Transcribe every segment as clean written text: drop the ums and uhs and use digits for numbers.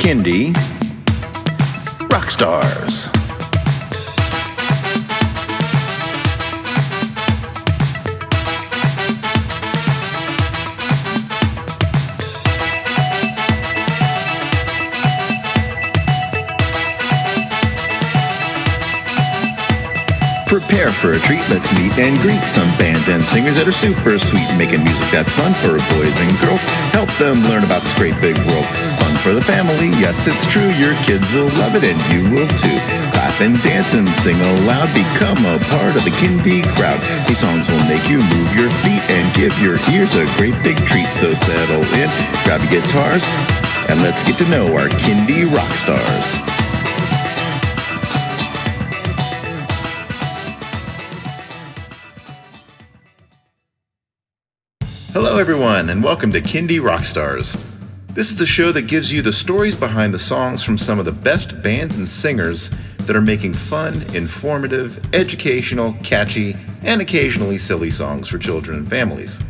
Kindy Rockstars. Prepare for a treat, let's meet and greet some bands and singers that are super sweet, making music that's fun for boys and girls. Help them learn about this great big world. Fun for the family, yes it's true, your kids will love it and you will too. Clap and dance and sing aloud, become a part of the Kindy crowd. These songs will make you move your feet and give your ears a great big treat. So settle in, grab your guitars, and let's get to know our Kindy rock stars. Hello everyone, and welcome to Kindy Rockstars. This is the show that gives you the stories behind the songs from some of the best bands and singers that are making fun, informative, educational, catchy, and occasionally silly songs for children and families.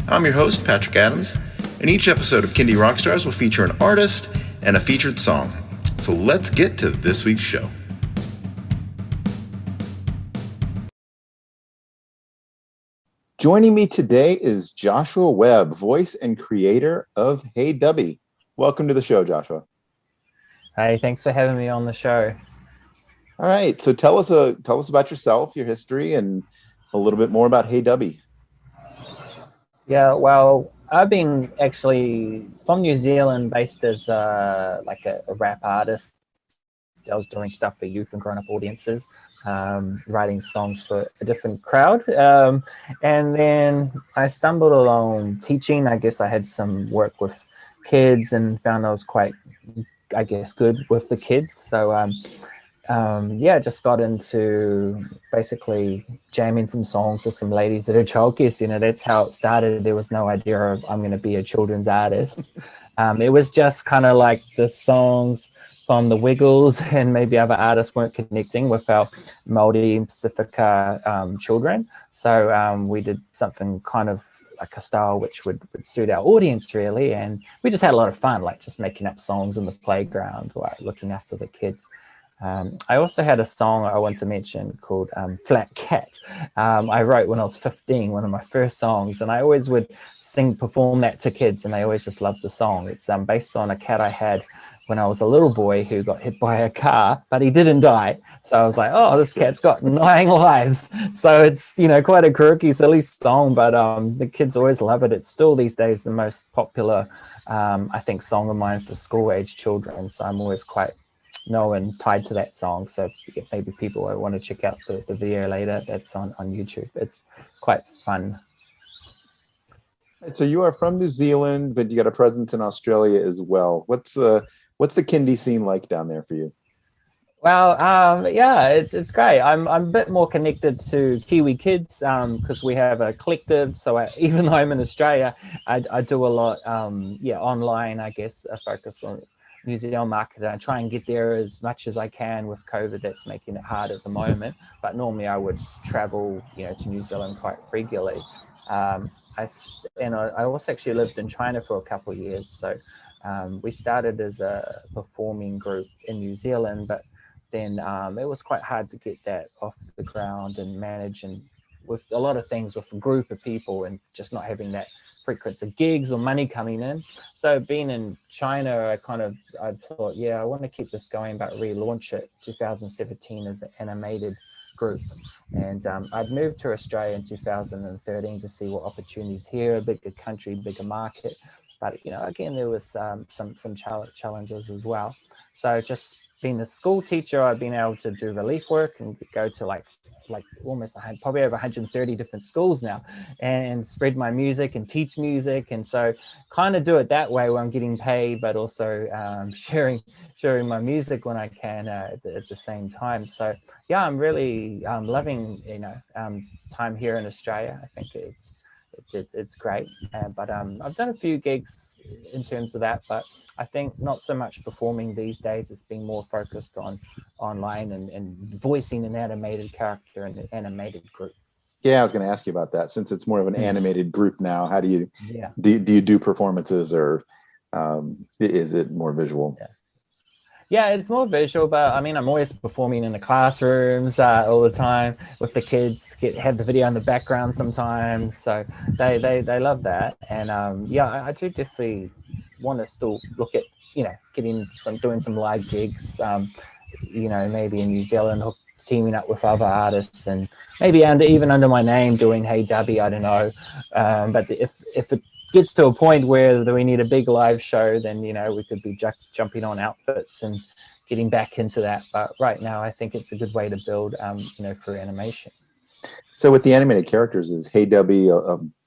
I'm your host, Patrick Adams, and each episode of Kindy Rockstars will feature an artist and a featured song. So let's get to this week's show. Joining me today is Joshua Webb, voice and creator of Hey Duby. Welcome to the show, Joshua. Hey, thanks for having me on the show. All right, so tell us about yourself, your history, and a little bit more about Hey Duby. Yeah, well, I've been actually from New Zealand, based as like a rap artist. I was doing stuff for youth and grown-up audiences, writing songs for a different crowd. And then I stumbled along teaching. I guess I had some work with kids and found I was quite, I guess, good with the kids. So just got into basically jamming some songs with some ladies at a childcare center. That's how it started. There was no idea of I'm going to be a children's artist. It was just kind of like the songs from the Wiggles and maybe other artists weren't connecting with our Māori and Pacifica children. So we did something kind of like a style which would suit our audience really. And we just had a lot of fun, like just making up songs in the playground, like looking after the kids. I also had a song I want to mention called Flat Cat. I wrote when I was 15, one of my first songs, and I always would perform that to kids, and they always just loved the song. It's based on a cat I had when I was a little boy who got hit by a car, but he didn't die. So I was like, oh, this cat's got 9 lives. So it's, quite a quirky, silly song, but the kids always love it. It's still these days the most popular, I think, song of mine for school-age children. So I'm always quite and tied to that song. So maybe people want to check out the video later. That's on YouTube. It's quite fun. So you are from New Zealand, but you got a presence in Australia as well. What's the Kindy scene like down there for you? Well, it's great. I'm a bit more connected to Kiwi kids because we have a collective. So even though I'm in Australia, I do a lot, online, I guess, a focus on New Zealand market. I try and get there as much as I can with COVID. That's making it hard at the moment. But normally I would travel, to New Zealand quite regularly. I also actually lived in China for a couple of years. So we started as a performing group in New Zealand, but then it was quite hard to get that off the ground and manage, and with a lot of things with a group of people and just not having that frequency of gigs or money coming in. So being in China, I thought, I want to keep this going, but relaunch it 2017 as an animated group. And I'd moved to Australia in 2013 to see what opportunities here, a bigger country, bigger market. But, again, there was some challenges as well. So just being a school teacher, I've been able to do relief work and go to like almost probably over 130 different schools now, and spread my music and teach music. And so kind of do it that way where I'm getting paid, but also sharing my music when I can at the same time. So I'm really loving time here in Australia. I think it's great, but I've done a few gigs in terms of that, but I think not so much performing these days. It's been more focused on online and voicing an animated character in an animated group. Yeah, I was going to ask you about that. Since it's more of an animated group now, how do you do you do performances, or is it more visual? Yeah, it's more visual, but I mean, I'm always performing in the classrooms all the time with the kids. Have the video in the background sometimes, so they love that. And yeah, I do definitely want to still look at doing some live gigs. Maybe in New Zealand, teaming up with other artists, and maybe even under my name doing Hey Duby. I don't know, but if it gets to a point where we need a big live show, then we could be jumping on outfits and getting back into that. But right now, I think it's a good way to build, for animation. So with the animated characters, is Hey Duby?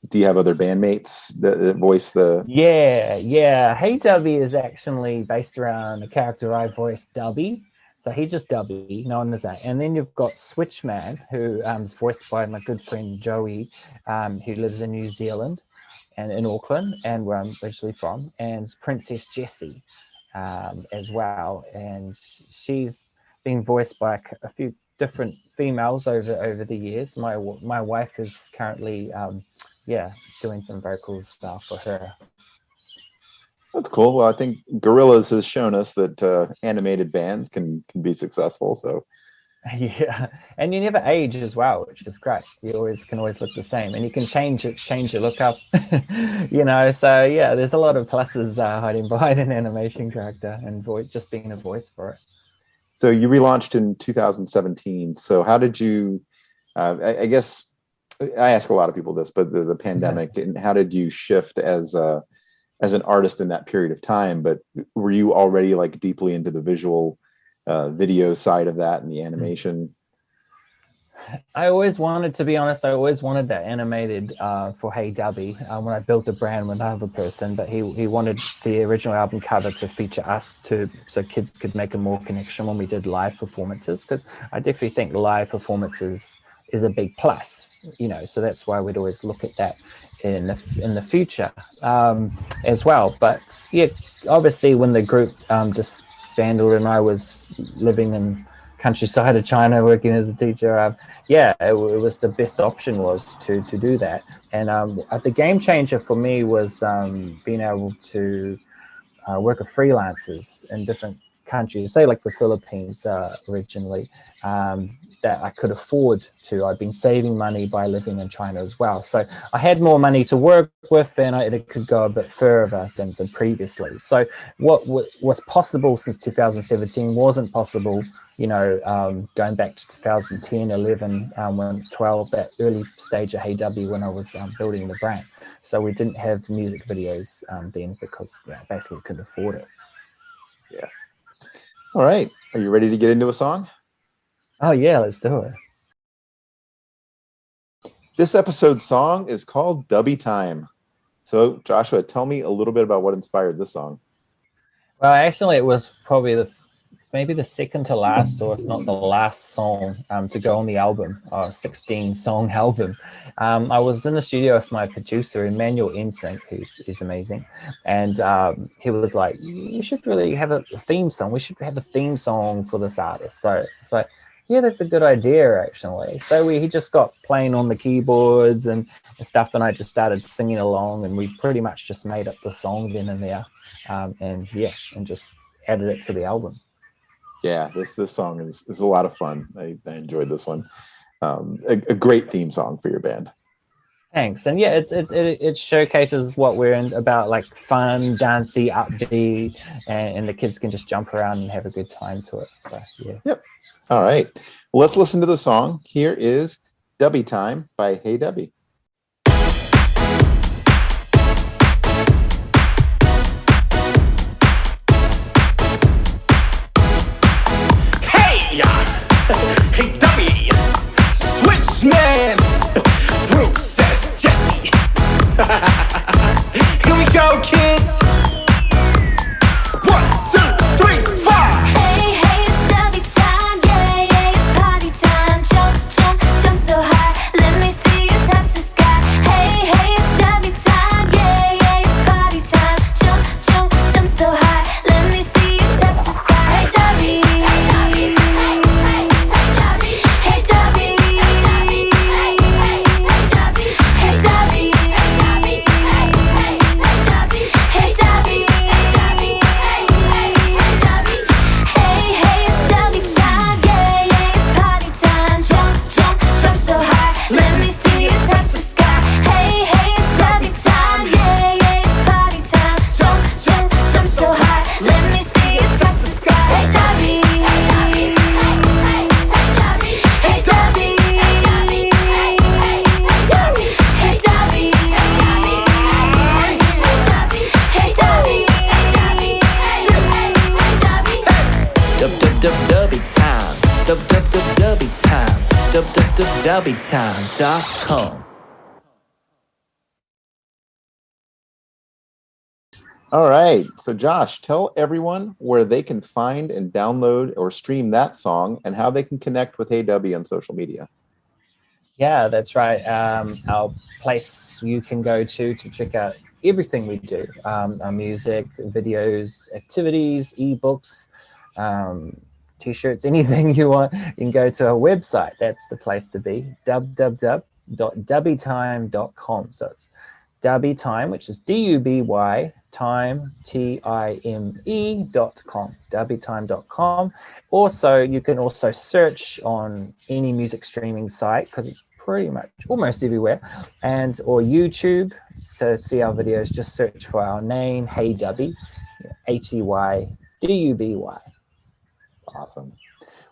Do you have other bandmates that voice the? Yeah. Hey Duby is actually based around a character I voiced, Duby. So he's just Duby, known as that. And then you've got Switchman, who is voiced by my good friend Joey, who lives in New Zealand and in Auckland, and where I'm originally from, and Princess Jessie as well. And she's been voiced by a few different females over the years. My wife is currently, doing some vocals for her. That's cool. Well, I think Gorillaz has shown us that animated bands can be successful. So Yeah, and you never age as well, which is great. You can always look the same, and you can change your look up. So yeah, there's a lot of pluses hiding behind an animation character and just being a voice for it. So you relaunched in 2017. So how did you? I guess I ask a lot of people this, but the pandemic, and how did you shift as an artist in that period of time? But were you already like deeply into the visual video side of that and the animation? I always wanted, to be honest, I always wanted that animated for Hey Duby when I built the brand with another person, but he wanted the original album cover to feature us so kids could make a more connection when we did live performances, because I definitely think live performances is a big plus, so that's why we'd always look at that in the future as well. But yeah, obviously when the group disbanded and I was living in countryside of China working as a teacher, it was the best option was to do that. And the game changer for me was being able to work with freelancers in different countries, say like the Philippines originally, that I could afford to. I'd been saving money by living in China as well. So I had more money to work with, and it could go a bit further than previously. So what was possible since 2017 wasn't possible, going back to 2010, 11, 12, that early stage of Hey Duby when I was building the brand. So we didn't have music videos then because basically couldn't afford it. Yeah. All right. Are you ready to get into a song? Oh yeah, let's do it. This episode's song is called Duby Time. So Joshua, tell me a little bit about what inspired this song. Well, actually, it was probably maybe the second to last, or if not the last song to go on the album, 16-song album. I was in the studio with my producer, Emmanuel Ensink, who's amazing. And he was like, you should really have a theme song. We should have a theme song for this artist. So it's like, yeah, that's a good idea, actually. So he just got playing on the keyboards and stuff, and I just started singing along, and we pretty much just made up the song then and there. And just added it to the album. Yeah, this song is a lot of fun. I enjoyed this one. A great theme song for your band. Thanks. And yeah, it showcases what we're in about, like fun, dancey, upbeat, and the kids can just jump around and have a good time to it. So yeah. Yep. All right. Well, let's listen to the song. Here is Duby Time by Hey Duby. Hey Duby, Switchman, Princess Jessie. Here we go, kids. 1, 2, 3, 4. Hey, it's Duby time, yeah, it's party time. Jump so high, let me see you touch dubytime.com. All right. So Josh, tell everyone where they can find and download or stream that song and how they can connect with Hey Duby on social media. Yeah, that's right. Our place you can go to check out everything we do, our music, videos, activities, ebooks, t-shirts, anything you want. You can go to our website. That's the place to be, www.dubytime.com. So it's Duby Time, which is DUBY time, TIME.com, dubytime.com. Also, you can also search on any music streaming site because it's pretty much almost everywhere, and or YouTube. So see our videos, just search for our name, Hey Duby, HEYDUBY. Awesome.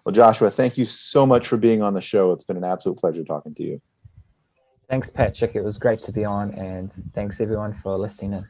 Well, Joshua, thank you so much for being on the show. It's been an absolute pleasure talking to you. Thanks, Patrick. It was great to be on, and thanks everyone for listening in.